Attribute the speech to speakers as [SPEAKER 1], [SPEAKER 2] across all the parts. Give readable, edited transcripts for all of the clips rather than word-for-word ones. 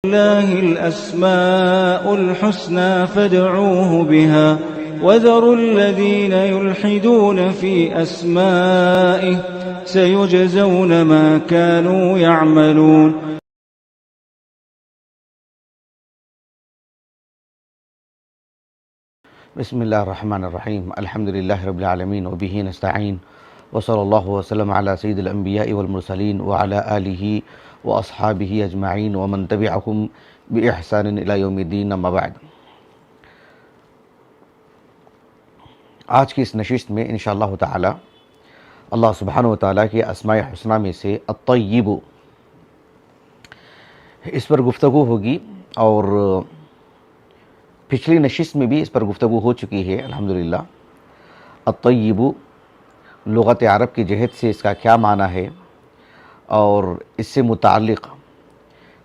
[SPEAKER 1] لله الأسماء الحسنى فادعوه بها وذروا الذين يلحدون في أسمائه سيجزون ما كانوا يعملون.
[SPEAKER 2] بسم الله الرحمن الرحيم. الحمد لله رب العالمين وبه نستعين وصلى الله وسلم على سيد الأنبياء والمرسلين وعلى آله وأصحابه أجمعين ومن تبعهم بإحسان إلى يوم الدين. أما بعد، آج کی اس نشست میں انشاءاللہ تعالی اللہ سبحانہ وتعالی کے اسماء حسنہ میں سے الطیب اس پر گفتگو ہوگی، اور پچھلی نشست میں بھی اس پر گفتگو ہو چکی ہے الحمدللہ. الطیب لغت عرب کی جہت سے اس کا کیا معنی ہے، اور اس سے متعلق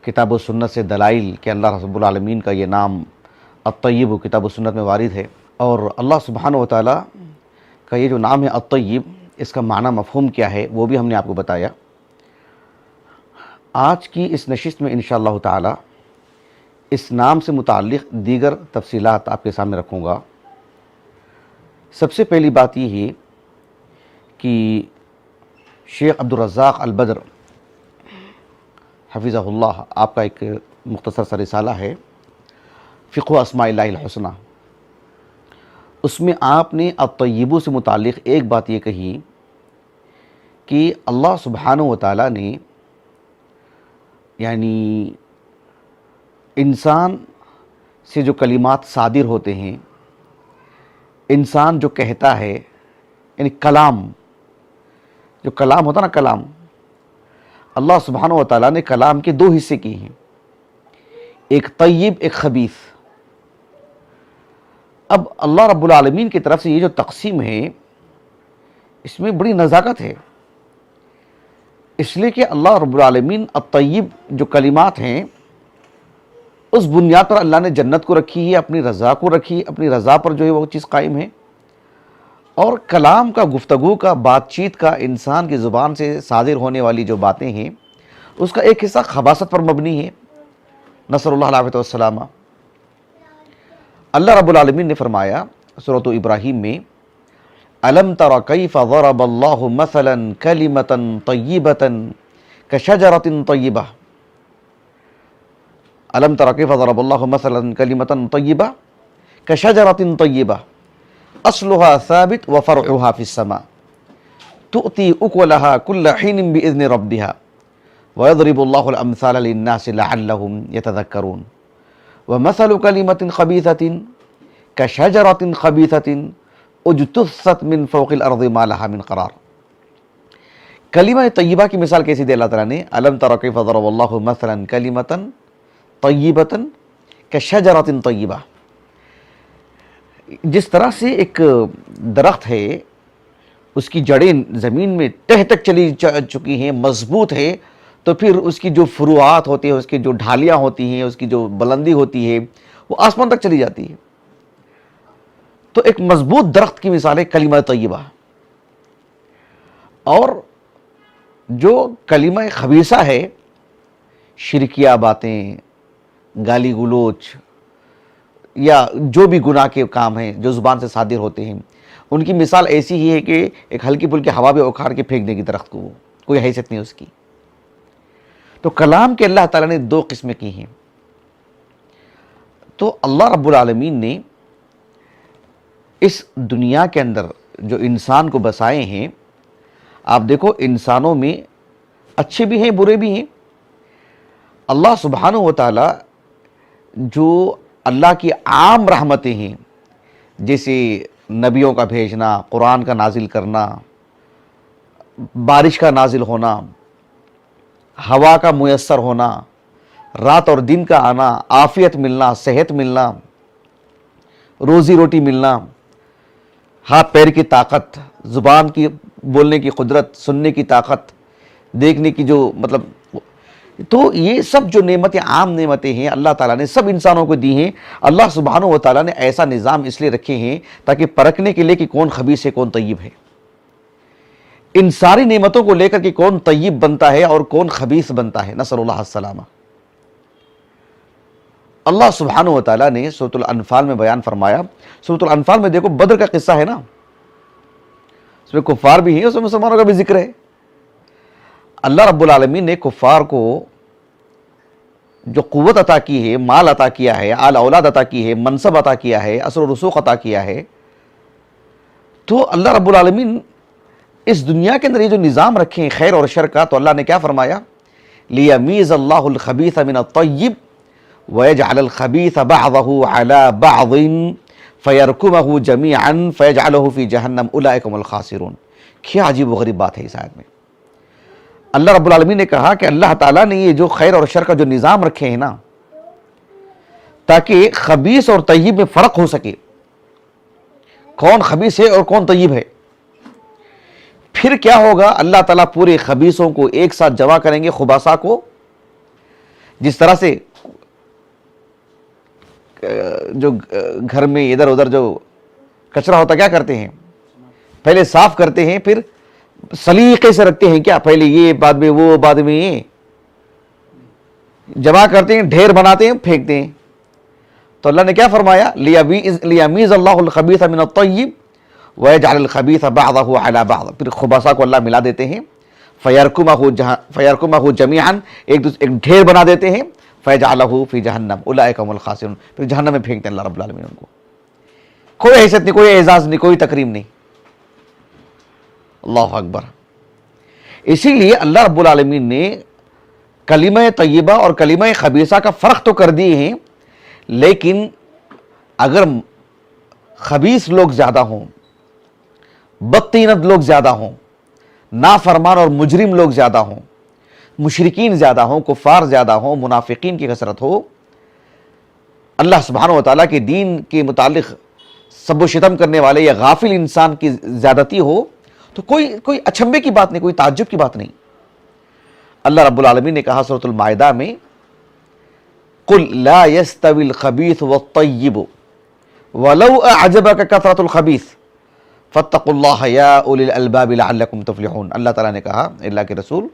[SPEAKER 2] کتاب و سنت سے دلائل کہ اللہ رب العالمین کا یہ نام الطیب کتاب و سنت میں وارد ہے، اور اللہ سبحانہ وتعالی کا یہ جو نام ہے الطیب، اس کا معنی مفہوم کیا ہے وہ بھی ہم نے آپ کو بتایا. آج کی اس نشست میں انشاءاللہ تعالی اس نام سے متعلق دیگر تفصیلات آپ کے سامنے رکھوں گا. سب سے پہلی بات یہ ہے کہ شیخ عبدالرزاق البدر حفظہ اللہ، آپ کا ایک مختصر سا رسالہ ہے فقہ اسماء اللہ الحسنہ، اس میں آپ نے الطیبو سے متعلق ایک بات یہ کہی کہ اللہ سبحانہ وتعالی نے یعنی انسان سے جو کلمات صادر ہوتے ہیں، انسان جو کہتا ہے، یعنی کلام، جو کلام ہوتا نا کلام، اللہ سبحانہ وتعالی نے کلام کے دو حصے کیے ہیں، ایک طیب ایک خبیث. اب اللہ رب العالمین کی طرف سے یہ جو تقسیم ہے اس میں بڑی نزاکت ہے، اس لیے کہ اللہ رب العالمین الطیب جو کلمات ہیں اس بنیاد پر اللہ نے جنت کو رکھی ہے، اپنی رضا کو رکھی، اپنی رضا پر جو ہے وہ چیز قائم ہے. اور کلام کا، گفتگو کا، بات چیت کا، انسان کی زبان سے صادر ہونے والی جو باتیں ہیں اس کا ایک حصہ خباثت پر مبنی ہے، نصر اللہ العافیۃ والسلامہ. اللہ رب العالمین نے فرمایا سورۃ ابراہیم میں، الم تر کیف ضرب اللہ مثلا کلمۃ طیبۃ کشجرۃ طیبہ. الم تر کیف ضرب اللہ مثلا کلمۃ طیبہ کشجرۃ طیبہ اصلها ثابت وفرعها في السماء تؤتي اكلها كل حين باذن ربها ويضرب الله الامثال للناس لعلهم يتذكرون ومثل كلمة خبيثة كشجرة خبيثة اجتثت من فوق الارض ما لها من قرار. کلمہ طیبہ کی مثال کیسی دے اللہ تعالیٰ نے؟ الم تر کیف ضرب اللہ مثلا کلمة طیبة کشجرة طیبہ. جس طرح سے ایک درخت ہے، اس کی جڑیں زمین میں تہ تک چلی چکی ہیں، مضبوط ہے، تو پھر اس کی جو فروعات ہوتی ہیں، اس کی جو ڈھالیاں ہوتی ہیں، اس کی جو بلندی ہوتی ہے وہ آسمان تک چلی جاتی ہے. تو ایک مضبوط درخت کی مثال ہے کلمہ طیبہ. اور جو کلمہ خبیثہ ہے، شرکیہ باتیں، گالی گلوچ یا جو بھی گناہ کے کام ہیں جو زبان سے صادر ہوتے ہیں، ان کی مثال ایسی ہی ہے کہ ایک ہلکی پھلکی ہوا میں اکھاڑ کے پھینک دے گی درخت کو، کوئی حیثیت نہیں اس کی. تو کلام کے اللہ تعالیٰ نے دو قسمیں کی ہیں. تو اللہ رب العالمین نے اس دنیا کے اندر جو انسان کو بسائے ہیں، آپ دیکھو انسانوں میں اچھے بھی ہیں برے بھی ہیں. اللہ سبحانہ وتعالی جو اللہ کی عام رحمتیں ہیں، جیسے نبیوں کا بھیجنا، قرآن کا نازل کرنا، بارش کا نازل ہونا، ہوا کا میسر ہونا، رات اور دن کا آنا، عافیت ملنا، صحت ملنا، روزی روٹی ملنا، ہاتھ پیر کی طاقت، زبان کی بولنے کی قدرت، سننے کی طاقت، دیکھنے کی جو مطلب، تو یہ سب جو نعمتیں، عام نعمتیں ہیں اللہ تعالیٰ نے سب انسانوں کو دی ہیں. اللہ سبحانہ وتعالیٰ نے ایسا نظام اس لیے رکھے ہیں تاکہ پرکھنے کے لیے کہ کون خبیث ہے کون طیب ہے. ان ساری نعمتوں کو لے کر کہ کون طیب بنتا ہے اور کون خبیث بنتا ہے، نسأل اللہ السلامہ. اللہ سبحانہ و تعالیٰ نے سورۃ الانفال میں بیان فرمایا. سورۃ الانفال میں دیکھو بدر کا قصہ ہے نا, اس میں کفار بھی ہیں, اس میں مسلمانوں کا بھی ذکر ہے. اللہ رب العالمین نے کفار کو جو قوت عطا کی ہے, مال عطا کیا ہے, آل اولاد عطا کی ہے, منصب عطا کیا ہے, اثر و رسوخ عطا کیا ہے, تو اللہ رب العالمین اس دنیا کے اندر یہ جو نظام رکھے ہیں خیر اور شر کا, تو اللہ نے کیا فرمایا, لیمیز اللہ الخبیث من الطیب ویجعل الخبیث بعضہ علی بعض فیرکمہ جمیعا فیجعلہ فی جہنم اولئک هم الخاسرون. کیا عجیب و غریب بات ہے اس آیت میں. اللہ رب العالمین نے کہا کہ اللہ تعالیٰ نے یہ جو خیر اور شر کا جو نظام رکھے ہیں نا, تاکہ خبیث اور طیب میں فرق ہو سکے, کون خبیث ہے اور کون طیب ہے. پھر کیا ہوگا, اللہ تعالیٰ پورے خبیثوں کو ایک ساتھ جمع کریں گے, خباثہ کو. جس طرح سے جو گھر میں ادھر ادھر جو کچرا ہوتا کیا کرتے ہیں, پہلے صاف کرتے ہیں, پھر سلیقے سے رکھتے ہیں کیا, پہلے یہ بعد میں وہ بعد میں یہ, جمع کرتے ہیں, ڈھیر بناتے ہیں, پھینکتے ہیں. تو اللہ نے کیا فرمایا, لیمیز اللہ الخبیث من الطیب ویجعل الخبیث بعضہ علی بعض. پھر خباثہ کو اللہ ملا دیتے ہیں, فیرکمہ جمیعا, ایک ڈھیر بنا دیتے ہیں, فیجعلہ فی جہنم اولئک هم الخاسرون. پھر جہنم میں پھینکتے ہیں اللہ رب العالمین ان کو. کوئی حیثیت نہیں, کوئی اعزاز نہیں, کوئی تکریم نہیں. اللہ اکبر. اسی لیے اللہ رب العالمین نے کلمہ طیبہ اور کلمہ خبیثہ کا فرق تو کر دیے ہیں, لیکن اگر خبیث لوگ زیادہ ہوں, بدطینت لوگ زیادہ ہوں, نافرمان اور مجرم لوگ زیادہ ہوں, مشرکین زیادہ ہوں, کفار زیادہ ہوں, منافقین کی کثرت ہو, اللہ سبحانہ و تعالیٰ کے دین کے متعلق سب و شتم کرنے والے یا غافل انسان کی زیادتی ہو, تو کوئی اچنبے کی بات نہیں, کوئی تعجب کی بات نہیں. اللہ رب العالمین نے کہا سورۃ المائدہ میں, قل لا يستوي الخبيث والطيب ولو اعجبك كثرة الخبيث فاتقوا الله يا اولي الالباب لعلكم تفلحون. اللہ تعالیٰ نے کہا اللہ کے رسول,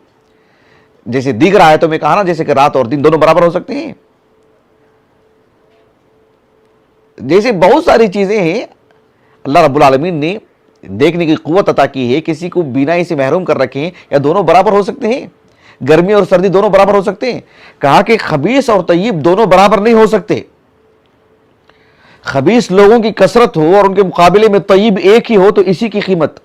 [SPEAKER 2] جیسے دیگر آیتوں میں کہا نا, جیسے کہ رات اور دن دونوں برابر ہو سکتے ہیں, جیسے بہت ساری چیزیں ہیں اللہ رب العالمین نے دیکھنے کی قوت عطا کی ہے, کسی کو بینائی سے محروم کر رکھے ہیں, یا دونوں برابر ہو سکتے ہیں, گرمی اور سردی دونوں برابر ہو سکتے ہیں. کہا کہ خبیث اور طیب دونوں برابر نہیں ہو سکتے. خبیث لوگوں کی کثرت ہو اور ان کے مقابلے میں طیب ایک ہی ہو, تو اسی کی قیمت.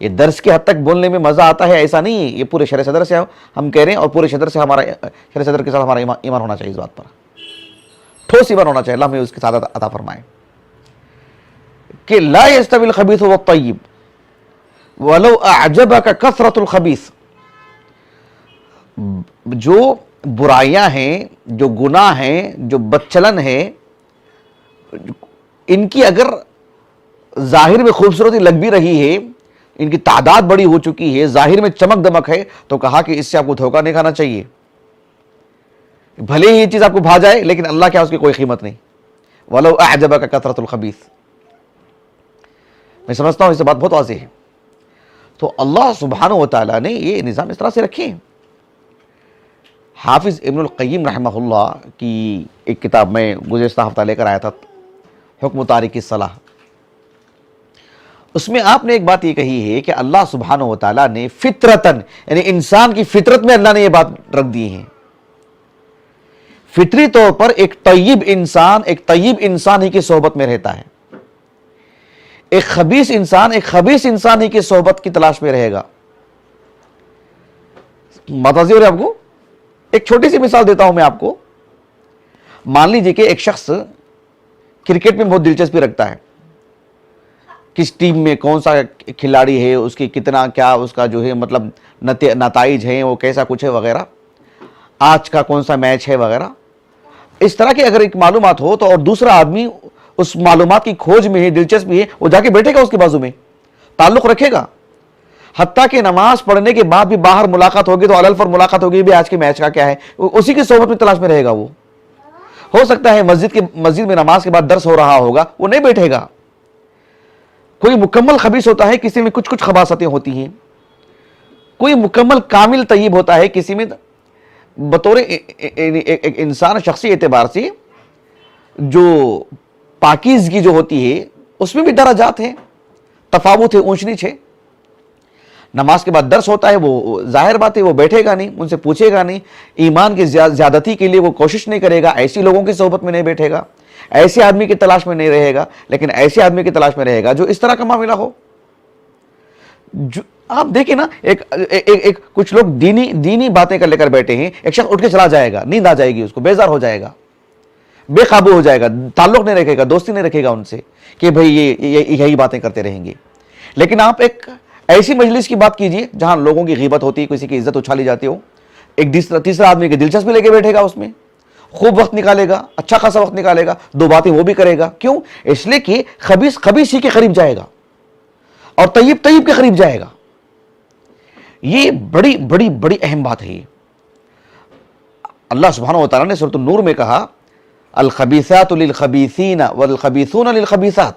[SPEAKER 2] یہ درس کے حد تک بولنے میں مزہ آتا ہے ایسا نہیں ہے, یہ پورے شرع صدر سے ہم کہہ رہے ہیں, اور پورے شرع صدر کے ساتھ ہمارا ایمان ہونا چاہیے, اس بات پر ٹھوس ایمان ہونا چاہیے. اللہ ہمیں اس کی سعادت عطا فرمائے کہ لا يستوي الخبيث والطيب ولو اعجبك كثرة الخبيث. جو برائیاں ہیں, جو گناہ ہیں, جو بدچلن ہے, ان کی اگر ظاہر میں خوبصورتی لگ بھی رہی ہے, ان کی تعداد بڑی ہو چکی ہے, ظاہر میں چمک دمک ہے, تو کہا کہ اس سے آپ کو دھوکہ نہیں کھانا چاہیے. بھلے ہی یہ چیز آپ کو بھا جائے, لیکن اللہ کیا اس کی کوئی قیمت نہیں. ولو اعجبك كثرة الخبيث. میں سمجھتا ہوں اس سے بات بہت واضح ہے. تو اللہ سبحانہ و تعالیٰ نے یہ نظام اس طرح سے رکھے ہیں. حافظ ابن القیم رحمہ اللہ کی ایک کتاب میں گزشتہ ہفتہ لے کر آیا تھا, حکم تارک الصلاۃ. اس میں آپ نے ایک بات یہ کہی ہے کہ اللہ سبحانہ و تعالیٰ نے فطرتاً, یعنی انسان کی فطرت میں اللہ نے یہ بات رکھ دی ہے. فطری طور پر ایک طیب انسان ہی کی صحبت میں رہتا ہے, ایک خبیث انسان ہی کی صحبت کی تلاش میں رہے گا. متوجہ ہو رہے آپ کو؟ ایک چھوٹی سی مثال دیتا ہوں میں آپ کو. مان لیجیے کہ ایک شخص کرکٹ میں بہت دلچسپی رکھتا ہے, کس ٹیم میں کون سا کھلاڑی ہے, اس کی کتنا کیا اس کا جو ہے مطلب نتائج ہیں, وہ کیسا کچھ ہے وغیرہ, آج کا کون سا میچ ہے وغیرہ. اس طرح کی اگر ایک معلومات ہو, تو اور دوسرا آدمی اس معلومات کی کھوج میں ہے, دلچسپی ہے, وہ جا کے بیٹھے گا اس کے بازو میں, تعلق رکھے گا. حتیٰ کہ نماز پڑھنے کے بعد بھی باہر ملاقات ہوگی تو علل پر ملاقات ہوگی, بھی آج کے میچ کا کیا ہے, اسی کی صحبت میں تلاش میں رہے گا. وہ ہو سکتا ہے مسجد میں نماز کے بعد درس ہو رہا ہوگا, وہ نہیں بیٹھے گا. کوئی مکمل خبیث ہوتا ہے, کسی میں کچھ خباثتیں ہوتی ہیں. کوئی مکمل کامل طیب ہوتا ہے, کسی میں بطور ایک انسان شخصی اعتبار سے جو پاکیزگی جو ہوتی ہے اس میں بھی درجات ہیں، تفاوت ہے، اونچ نیچ ہے۔ نماز کے بعد درس ہوتا ہے، وہ ظاہر بات ہے وہ بیٹھے گا نہیں، ان سے پوچھے گا نہیں، ایمان کی زیادتی کے لیے وہ کوشش نہیں کرے گا، ایسی لوگوں کی صحبت میں نہیں بیٹھے گا، ایسے آدمی کی تلاش میں نہیں رہے گا، لیکن ایسے آدمی کی تلاش میں رہے گا جو اس طرح کا معاملہ ہو۔ آپ دیکھیں نا، ایک کچھ لوگ دینی باتیں کر لے کر بیٹھے ہیں، ایک شخص اٹھ کے چلا جائے گا، نیند آ جائے گی اس کو، بیزار ہو جائے گا، بے قابو ہو جائے گا، تعلق نہیں رکھے گا، دوستی نہیں رکھے گا ان سے کہ بھئی یہی باتیں کرتے رہیں گے۔ لیکن آپ ایک ایسی مجلس کی بات کیجئے جہاں لوگوں کی غیبت ہوتی ہے، کسی کی عزت اچھالی جاتی ہو، ایک تیسرا آدمی کی دلچسپی لے کے بیٹھے گا، اس میں خوب وقت نکالے گا، اچھا خاصا وقت نکالے گا، دو باتیں وہ بھی کرے گا۔ کیوں؟ اس لیے کہ خبیث خبیثی کے قریب جائے گا اور طیب طیب کے قریب جائے گا۔ یہ بڑی بڑی بڑی اہم بات ہے۔ اللہ سبحانہ وتعالیٰ نے سورۃ النور میں کہا الخبیثات للخبیثین والخبیثون للخبیثات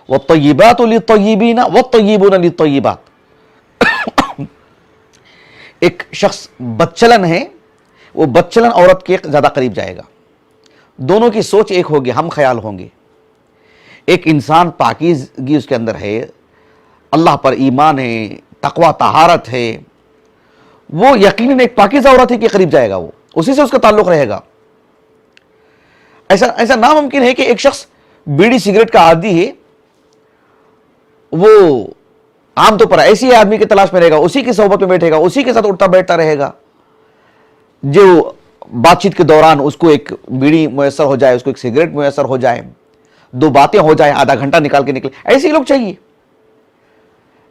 [SPEAKER 2] والطیبات للطیبین والطیبون للطیبات۔ ایک شخص بدچلن ہے، وہ بدچلن عورت کے زیادہ قریب جائے گا، دونوں کی سوچ ایک ہوگی، ہم خیال ہوں گے۔ ایک انسان پاکیزگی اس کے اندر ہے، اللہ پر ایمان ہے، تقوی طہارت ہے، وہ یقیناً ایک پاکیزہ عورت ہی کے قریب جائے گا، وہ اسی سے اس کا تعلق رہے گا۔ ایسا ناممکن ہے کہ ایک شخص بیڑی سگریٹ کا عادی ہے، وہ عام طور پر ایسی آدمی کی تلاش میں رہے گا، اسی کی صحبت میں بیٹھے گا، اسی کے ساتھ اٹھتا بیٹھتا رہے گا، جو بات چیت کے دوران اس کو ایک بیڑی میسر ہو جائے، اس کو ایک سگریٹ میسر ہو جائے، دو باتیں ہو جائیں، آدھا گھنٹہ نکال کے نکلے، ایسے ہی لوگ چاہیے۔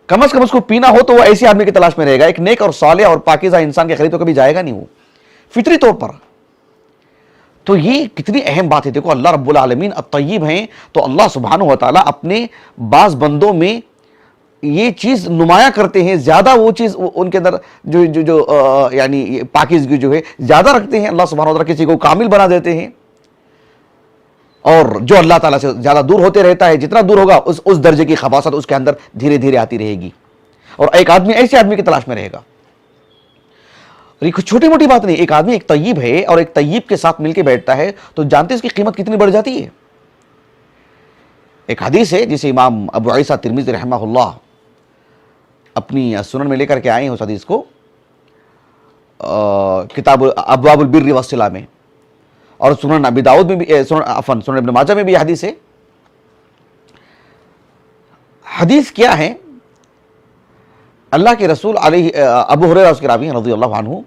[SPEAKER 2] کم از کم اس کو پینا ہو تو وہ ایسی آدمی کی تلاش میں رہے گا۔ ایک نیک اور صالح اور پاکیزہ انسان کے قریب تو کبھی جائے گا نہیں، وہ فطری طور پر۔ تو یہ کتنی اہم بات ہے۔ دیکھو اللہ رب العالمین الطیب ہیں، تو اللہ سبحانہ وتعالیٰ اپنے بعض بندوں میں یہ چیز نمایاں کرتے ہیں، زیادہ وہ چیز ان کے اندر جو یعنی پاکیزگی جو ہے زیادہ رکھتے ہیں۔ اللہ سبحانہ وتعالیٰ کسی کو کامل بنا دیتے ہیں، اور جو اللہ تعالیٰ سے زیادہ دور ہوتے رہتا ہے، جتنا دور ہوگا اس درجے کی خباثت اس کے اندر دھیرے دھیرے آتی رہے گی، اور ایک آدمی ایسے آدمی کی تلاش میں رہے گا۔ اور یہ کچھ چھوٹی موٹی بات نہیں، ایک آدمی ایک طیب ہے اور ایک طیب کے ساتھ مل کے بیٹھتا ہے تو جانتے ہیں اس کی قیمت کتنی بڑھ جاتی ہے۔ ایک حدیث ہے جسے امام ابو عیسیٰ ترمذی رحمہ اللہ اپنی سنن میں لے کر کے آئے ہیں، اس حدیث کو کتاب ابواب البر والصلہ میں، اور سنن ابی داؤد میں بھی، سنن ابن ماجہ میں بھی یہ حدیث ہے۔ حدیث کیا ہے؟ اللہ کے رسول علیہ ابو ہریرہ اس کے راوی رضی اللہ عنہ،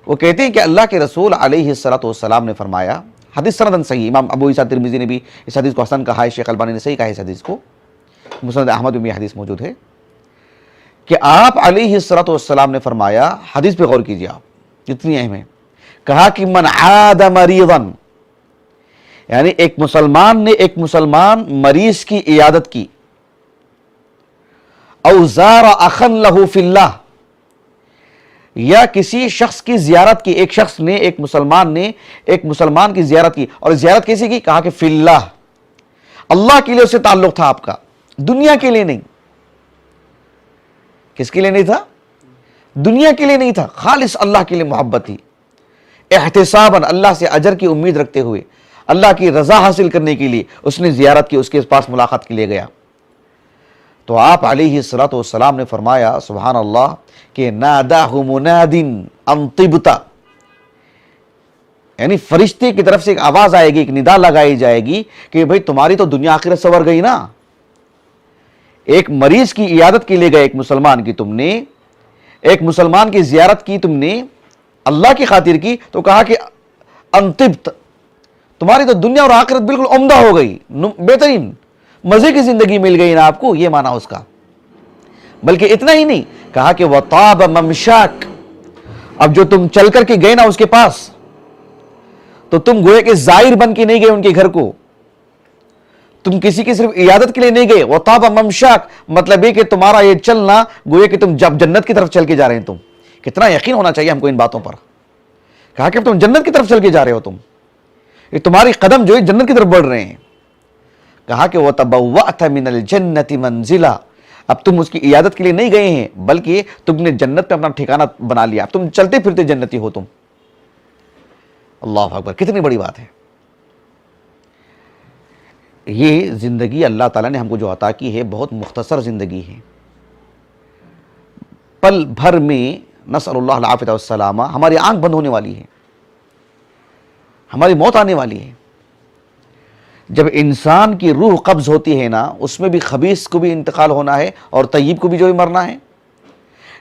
[SPEAKER 2] وہ کہتے ہیں کہ اللہ کے رسول علیہ الصلوۃ والسلام نے فرمایا، حدیث سندن صحیح، امام ابو عیسیٰ ترمذی نے بھی اس حدیث کو حسن کہا ہے، شیخ البانی نے صحیح کہا ہے اس حدیث کو، مسند احمد میں یہ حدیث موجود ہے کہ آپ علیہ الصلوۃ والسلام نے فرمایا، حدیث پہ غور کیجیے آپ، جتنی اہم ہے، کہا کہ من عاد مریضا، یعنی ایک مسلمان نے ایک مسلمان مریض کی عیادت کی، او زار اخا لہ فی اللہ، یا کسی شخص کی زیارت کی، ایک شخص نے ایک مسلمان کی زیارت کی، اور زیارت کیسے کی؟ کہا کہ فی اللہ، اللہ کے لیے اس سے تعلق تھا آپ کا، دنیا کے لیے نہیں۔ کس کے لیے نہیں تھا؟ دنیا کے لیے نہیں تھا، خالص اللہ کے لیے محبت تھی، احتساباً، اللہ سے اجر کی امید رکھتے ہوئے، اللہ کی رضا حاصل کرنے کے لیے اس نے زیارت کی، اس کے پاس ملاقات کے لیے گیا۔ تو آپ علیہ الصلوۃ والسلام نے فرمایا سبحان اللہ کہ ناداہ مناد ان طبت، یعنی فرشتے کی طرف سے ایک آواز آئے گی، ایک ندا لگائی جائے گی کہ بھئی تمہاری تو دنیا آخرت سنور گئی نا۔ ایک مریض کی عیادت کے لیے گئے ایک مسلمان کی، تم نے ایک مسلمان کی زیارت کی، تم نے اللہ کی خاطر کی، تو کہا کہ ان طبت، تمہاری تو دنیا اور آخرت بالکل عمدہ ہو گئی، بہترین مزے کی زندگی مل گئی نا آپ کو، یہ معنی اس کا۔ بلکہ اتنا ہی نہیں، کہا کہ وطاب ممشاک، اب جو تم چل کر کے گئے نا اس کے پاس، تو تم گوئے کہ زائر بن کے نہیں گئے ان کے گھر کو، تم کسی کی صرف عیادت کے لیے نہیں گئے۔ وطاب ممشاک مطلب یہ کہ تمہارا یہ چلنا گوئے کہ تم جب جنت کی طرف چل کے جا رہے ہیں۔ تم کتنا یقین ہونا چاہیے ہم کو ان باتوں پر۔ کہا کہ تم جنت کی طرف چل کے جا رہے ہو، تم یہ تمہاری قدم جو ہے جنت کی طرف بڑھ رہے ہیں۔ کہا کہ وَتَبَوَّأْتَ مِنَ الْجَنَّةِ مَنْزِلًا، اب تم اس کی عیادت کے لیے نہیں گئے ہیں، بلکہ تم نے جنت میں اپنا ٹھکانہ بنا لیا، اب تم چلتے پھرتے جنتی ہو تم. اللہ اکبر، کتنی بڑی بات ہے. یہ زندگی اللہ تعالیٰ نے ہم کو جو عطا کی ہے بہت مختصر زندگی ہے. پل بھر میں نسأل اللہ العافیہ والسلامہ ہماری آنکھ بند ہونے والی ہے، ہماری موت آنے والی ہے. جب انسان کی روح قبض ہوتی ہے نا، اس میں بھی خبیث کو بھی انتقال ہونا ہے اور طیب کو بھی جو مرنا ہے.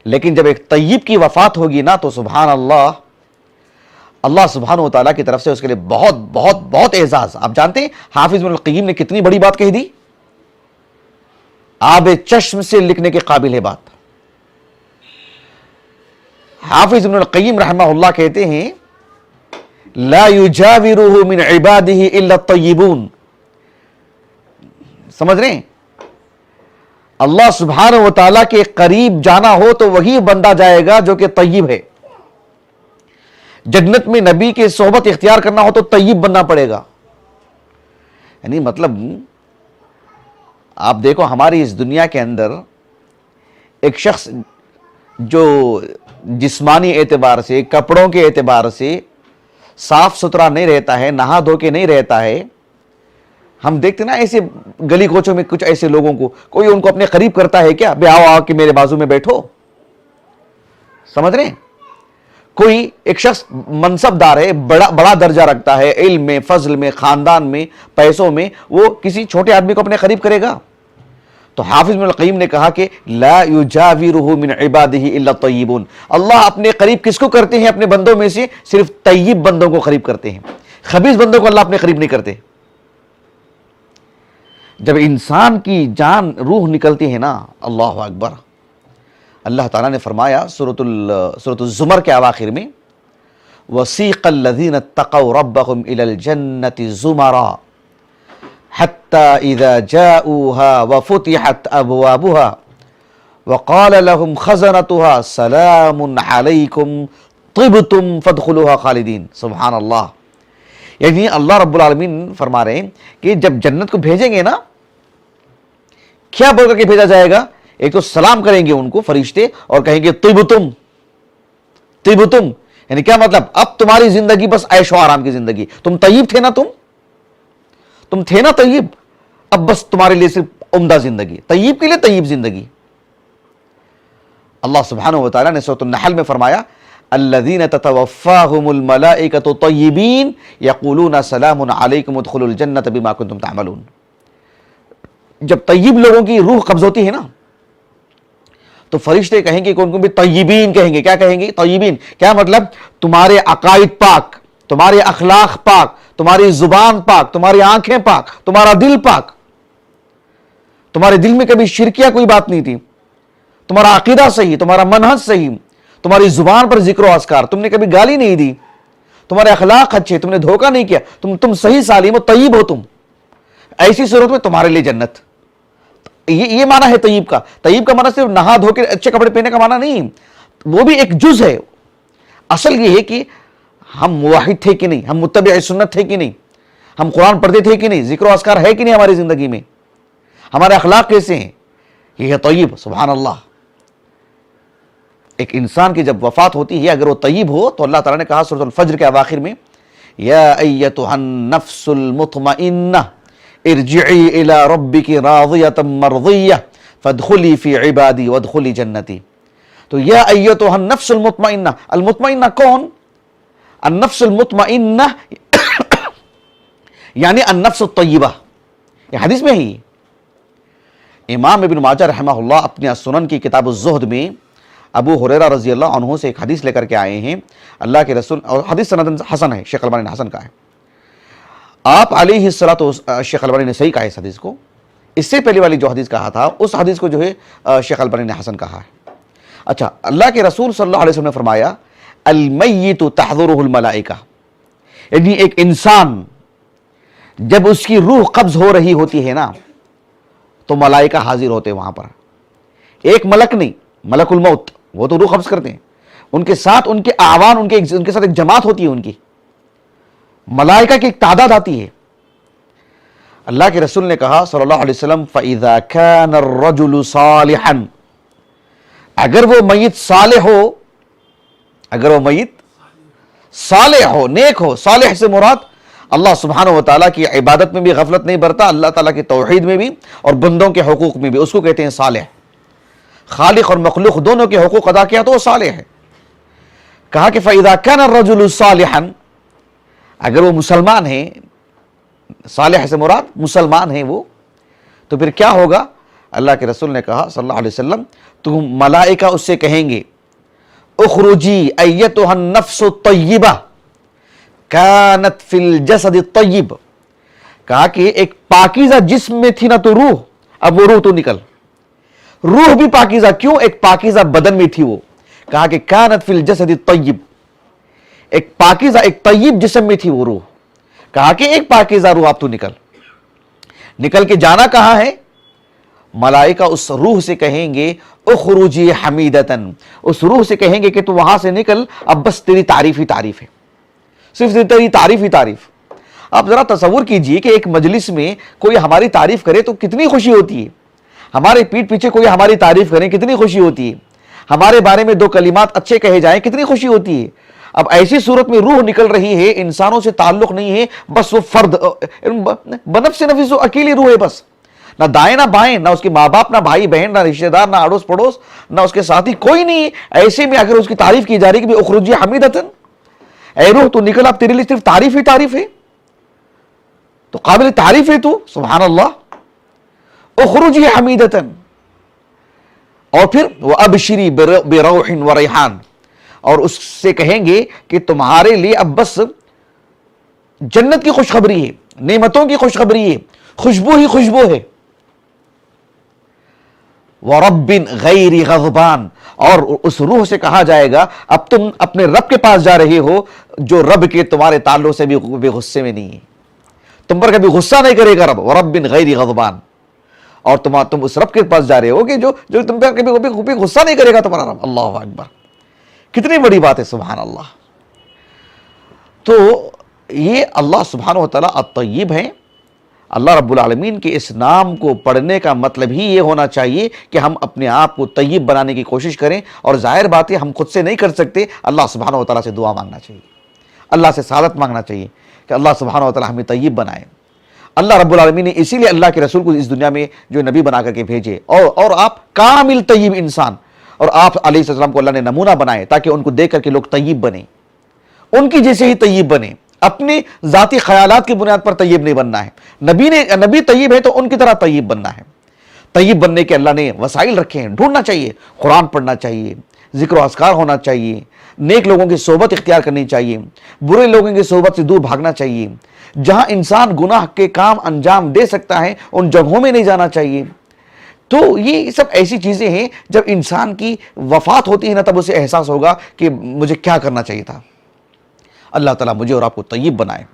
[SPEAKER 2] لیکن جب ایک طیب کی وفات ہوگی نا تو سبحان اللہ، اللہ سبحانہ وتعالیٰ کی طرف سے اس کے لیے بہت بہت بہت اعزاز. آپ جانتے ہیں حافظ ابن القیم نے کتنی بڑی بات کہہ دی، آب چشم سے لکھنے کے قابل ہے بات. حافظ ابن القیم رحمہ اللہ کہتے ہیں لا یجاورہ من عبادہ الا الطیبون. سمجھ رہے ہیں؟ اللہ سبحانہ وتعالیٰ کے قریب جانا ہو تو وہی بندہ جائے گا جو کہ طیب ہے. جنت میں نبی کے صحبت اختیار کرنا ہو تو طیب بننا پڑے گا. یعنی مطلب آپ دیکھو ہماری اس دنیا کے اندر ایک شخص جو جسمانی اعتبار سے، کپڑوں کے اعتبار سے صاف ستھرا نہیں رہتا ہے، نہا دھو کے نہیں رہتا ہے. ہم دیکھتے نا ایسے گلی کوچوں میں کچھ ایسے لوگوں کو، کوئی ان کو اپنے قریب کرتا ہے کیا؟ بے آؤ آؤ کہ میرے بازو میں بیٹھو. سمجھ رہے ہیں؟ کوئی ایک شخص منصب دار ہے، بڑا درجہ رکھتا ہے علم میں، فضل میں، خاندان میں، پیسوں میں، وہ کسی چھوٹے آدمی کو اپنے قریب کرے گا؟ تو حافظ ابن القیم نے کہا کہ لا یجاورہ من عبادہ الا الطیبون. اللہ اپنے قریب کس کو کرتے ہیں؟ اپنے بندوں میں سے صرف طیب بندوں کو قریب کرتے ہیں، خبیث بندوں کو اللہ اپنے قریب نہیں کرتے. جب انسان کی جان روح نکلتی ہے نا، اللہ اکبر، اللہ تعالیٰ نے فرمایا سورۃ الزمر کے اواخر میں وَسِيقَ الَّذِينَ اتَّقَوْا رَبَّهُمْ إِلَى الْجَنَّةِ زُمَرًا حَتَّى إِذَا جَاءُوهَا وَفُتِحَتْ أَبْوَابُهَا وَقَالَ لَهُمْ خَزَنَتُهَا سَلَامٌ عَلَيْكُمْ طِبْتُمْ فَادْخُلُوهَا خَالِدِينَ. سبحان اللہ. یعنی اللہ رب العالمین فرما رہے ہیں کہ جب جنت کو بھیجیں گے نا، کیا بول کر کے بھیجا جائے گا؟ ایک تو سلام کریں گے ان کو فرشتے اور کہیں گے طبتم طبتم. یعنی کیا مطلب؟ اب تمہاری زندگی بس عیش و آرام کی زندگی. تم طیب تھے نا، تم تھے نا طیب، اب بس تمہارے لیے صرف عمدہ زندگی، طیب کے لیے طیب زندگی. اللہ سبحانہ وتعالیٰ نے سورۃ النحل میں فرمایا الذین تتوفاہم الملائکۃ طیبین یقولون سلام علیکم ادخلوا الجنۃ بما کنتم تعملون. جب طیب لوگوں کی روح قبض ہوتی ہے نا تو فرشتے کہیں گے کہ ان کو بھی طیبین کہیں گے. کیا کہیں گے؟ طیبین. کیا مطلب؟ تمہارے عقائد پاک، تمہارے اخلاق پاک، تمہاری زبان پاک، تمہاری آنکھیں پاک، تمہارا دل پاک. تمہارے دل میں کبھی شرکیہ کوئی بات نہیں تھی، تمہارا عقیدہ صحیح، تمہارا منہج صحیح، تمہاری زبان پر ذکر و اذکار، تم نے کبھی گالی نہیں دی، تمہارے اخلاق اچھے، تم نے دھوکہ نہیں کیا، تم صحیح سالم و طیب ہو. تم ایسی صورت میں تمہارے لیے جنت. یہ معنی ہے طیب کا. طیب کا معنی صرف نہا دھو کے اچھے کپڑے پہننے کا معنی نہیں، وہ بھی ایک جز ہے. اصل یہ ہے کہ ہم موحد تھے کہ نہیں، ہم متبع سنت تھے کہ نہیں، ہم قرآن پڑھتے تھے کہ نہیں، ذکر و اذکار ہے کہ نہیں ہماری زندگی میں، ہمارے اخلاق کیسے ہیں. یہ ہے طیب. سبحان اللہ. ایک انسان کی جب وفات ہوتی ہے اگر وہ طیب ہو تو اللہ تعالیٰ نے کہا سورۃ الفجر کے اواخر میں یا ایتھا النفس المطمئنہ ارجعی الی ربک راضیۃ مرضیہ فادخلی فی عبادی وادخلی جنتی. تو یا ایتھا النفس المطمئنہ، المطمئنہ کون؟ النفس المطمئنہ یعنی النفس الطیبہ. یہ حدیث میں ہی امام ابن ماجہ رحمہ اللہ اپنے سنن کی کتاب الزہد میں ابو ہریرہ رضی اللہ عنہ سے ایک حدیث لے کر کے آئے ہیں. اللہ کے رسول، اور حدیث سند حسن ہے، شیخ البانی نے حسن کہا ہے. آپ علیہ الصلوۃ، شیخ البانی نے صحیح کہا اس حدیث کو. اس سے پہلی والی جو حدیث کہا تھا اس حدیث کو جو ہے شیخ البانی نے حسن کہا ہے. اچھا، اللہ کے رسول صلی اللہ علیہ وسلم نے فرمایا المیت تحضرہ الملائکہ، یعنی ایک انسان جب اس کی روح قبض ہو رہی ہوتی ہے نا تو ملائکہ حاضر ہوتے ہیں وہاں پر. ایک ملک نہیں، ملک الموت، وہ تو روح قبض کرتے ہیں، ان کے ساتھ ان کے اعوان، ان کے ساتھ ایک جماعت ہوتی ہے، ان کی ملائکہ کی ایک تعداد آتی ہے. اللہ کے رسول نے کہا صلی اللہ علیہ وسلم فَإِذَا كَانَ الرَّجُلُ صَالِحًا، اگر وہ میت صالح ہو، اگر وہ میت صالح ہو، نیک ہو، صالح سے مراد اللہ سبحانہ و تعالیٰ کی عبادت میں بھی غفلت نہیں برتا، اللہ تعالیٰ کی توحید میں بھی اور بندوں کے حقوق میں بھی، اس کو کہتے ہیں صالح۔ خالق اور مخلوق دونوں کے حقوق ادا کیا تو وہ صالح ہے۔ کہا کہ فَإِذَا كَانَ الرَّجُلُ صَالِحًا، اگر وہ مسلمان ہیں، صالح سے مراد مسلمان ہیں وہ، تو پھر کیا ہوگا؟ اللہ کے رسول نے کہا صلی اللہ علیہ وسلم، تو ملائکہ اس سے کہیں گے اخرجی ایتها النفس الطیبہ کانت فی الجسد الطیب، کہا کہ ایک پاکیزہ جسم میں تھی نا تو روح، اب وہ روح تو نکل، روح بھی پاکیزہ، کیوں؟ ایک پاکیزہ بدن میں تھی وہ، کہا کہ کانت فی الجسد الطیب، ایک پاکیزہ ایک طیب جسم میں تھی وہ روح، کہا کہ ایک پاکیزہ روح اب تو نکل کے جانا کہاں ہے؟ ملائکہ اس روح سے کہیں گے اخرجی حمیدتن، اس روح سے کہیں گے کہ تو وہاں سے نکل، اب بس تیری تعریف ہی تعریف ہے، صرف تیری تعریف ہی تعریف۔ آپ ذرا تصور کیجئے کہ ایک مجلس میں کوئی ہماری تعریف کرے تو کتنی خوشی ہوتی ہے، ہمارے پیٹھ پیچھے کوئی ہماری تعریف کرے کتنی خوشی ہوتی ہے، ہمارے بارے میں دو کلمات اچھے کہے جائیں کتنی خوشی ہوتی ہے۔ اب ایسی صورت میں روح نکل رہی ہے، انسانوں سے تعلق نہیں ہے، بس وہ فرد بنفس نفس اکیلی روح ہے، بس نہ دائیں نہ بائیں، نہ اس کے ماں باپ، نہ بھائی بہن، نہ رشتہ دار، نہ اڑوس پڑوس، نہ اس کے ساتھی، کوئی نہیں ہے۔ ایسے میں اگر اس کی تعریف کی جا رہی کہ اخرجی حمیدتن، اے روح تو نکل، اب تیرے لیے صرف تعریف ہی تعریف ہے، تو قابل تعریف ہے تو، سبحان اللہ، اخرجی حمیدتن۔ اور پھر وَأَبْشِرِي بِرَوْحٍ وَرَيْحَانٍ، اور اس سے کہیں گے کہ تمہارے لیے اب بس جنت کی خوشخبری ہے، نعمتوں کی خوشخبری ہے، خوشبو ہی خوشبو ہے۔ وَرَبٍّ غَيْرِ غَضْبَانٍ، اور اس روح سے کہا جائے گا اب تم اپنے رب کے پاس جا رہے ہو جو رب کے تمہارے تعلق سے بھی غصے میں نہیں ہے، تم پر کبھی غصہ نہیں کرے گا رب، وَرَبٍّ غَيْرِ غَضْبَانٍ، اور تم اس رب کے پاس جا رہے ہو کہ جو تم پر کبھی غصہ نہیں کرے گا تمہارا رب۔ اللہ اکبر، کتنی بڑی بات ہے، سبحان اللہ۔ تو یہ اللہ سبحانہ و تعالیٰ الطیب ہیں۔ اللہ رب العالمین کے اس نام کو پڑھنے کا مطلب ہی یہ ہونا چاہیے کہ ہم اپنے آپ کو طیب بنانے کی کوشش کریں، اور ظاہر بات ہے ہم خود سے نہیں کر سکتے، اللہ سبحانہ و تعالیٰ سے دعا مانگنا چاہیے، اللہ سے سعادت مانگنا چاہیے کہ اللہ سبحانہ و تعالیٰ ہمیں طیب بنائے۔ اللہ رب العالمین نے اسی لیے اللہ کے رسول کو اس دنیا میں جو نبی بنا کر کے بھیجے، اور آپ کامل طیب انسان، اور آپ علیہ السلام کو اللہ نے نمونہ بنائے تاکہ ان کو دیکھ کر کے لوگ طیب بنیں، ان کی جیسے ہی طیب بنیں، اپنے ذاتی خیالات کی بنیاد پر طیب نہیں بننا ہے۔ نبی طیب ہے تو ان کی طرح طیب بننا ہے۔ طیب بننے کے اللہ نے وسائل رکھے ہیں، ڈھونڈنا چاہیے، قرآن پڑھنا چاہیے، ذکر و اذکار ہونا چاہیے، نیک لوگوں کی صحبت اختیار کرنی چاہیے، برے لوگوں کی صحبت سے دور بھاگنا چاہیے، جہاں انسان گناہ کے کام انجام دے سکتا ہے ان جگہوں میں نہیں جانا چاہیے۔ تو یہ سب ایسی چیزیں ہیں جب انسان کی وفات ہوتی ہے نا تب اسے احساس ہوگا کہ مجھے کیا کرنا چاہیے تھا۔ اللہ تعالیٰ مجھے اور آپ کو طیب بنائے،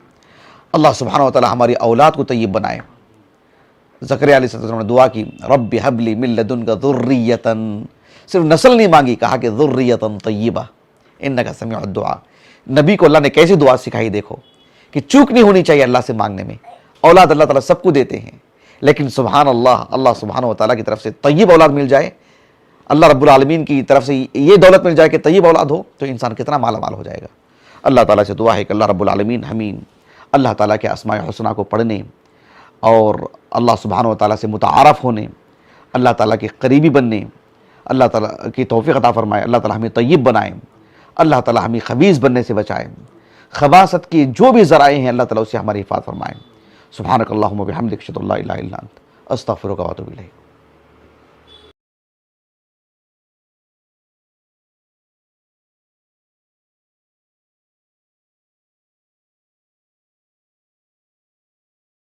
[SPEAKER 2] اللہ سبحانہ و تعالیٰ ہماری اولاد کو طیب بنائے۔ زکریا علیہ السلام نے دعا کی رب ہب لی من لدنک ذریۃ، صرف نسل نہیں مانگی، کہا کہ ذریۃ طیبہ انک سمیع الدعاء۔ نبی کو اللہ نے کیسی دعا سکھائی، دیکھو کہ چوک نہیں ہونی چاہیے اللہ سے مانگنے میں۔ اولاد اللہ تعالیٰ سب کو دیتے ہیں، لیکن سبحان اللہ، اللہ سبحانہ و تعالیٰ کی طرف سے طیب اولاد مل جائے، اللہ رب العالمین کی طرف سے یہ دولت مل جائے کہ طیب اولاد ہو، تو انسان کتنا مالا مال ہو جائے گا۔ اللہ تعالیٰ سے دعا ہے کہ اللہ رب العالمین ہمیں اللہ تعالیٰ کے اسماء الحسنیٰ کو پڑھنے اور اللہ سبحانہ و تعالیٰ سے متعارف ہونے، اللہ تعالیٰ کے قریبی بننے اللہ تعالیٰ کی توفیق عطا فرمائے۔ اللہ تعالیٰ ہمیں طیب بنائے، اللہ تعالیٰ ہمیں خبیث بننے سے بچائے، خباثت کی جو بھی ذرائع ہیں اللہ تعالیٰ اس سے ہماری حفاظت فرمائے۔ سبحانک اللہم و بحمدک اشہد ان لا الہ الا انت استغفرک و اتوب الیک۔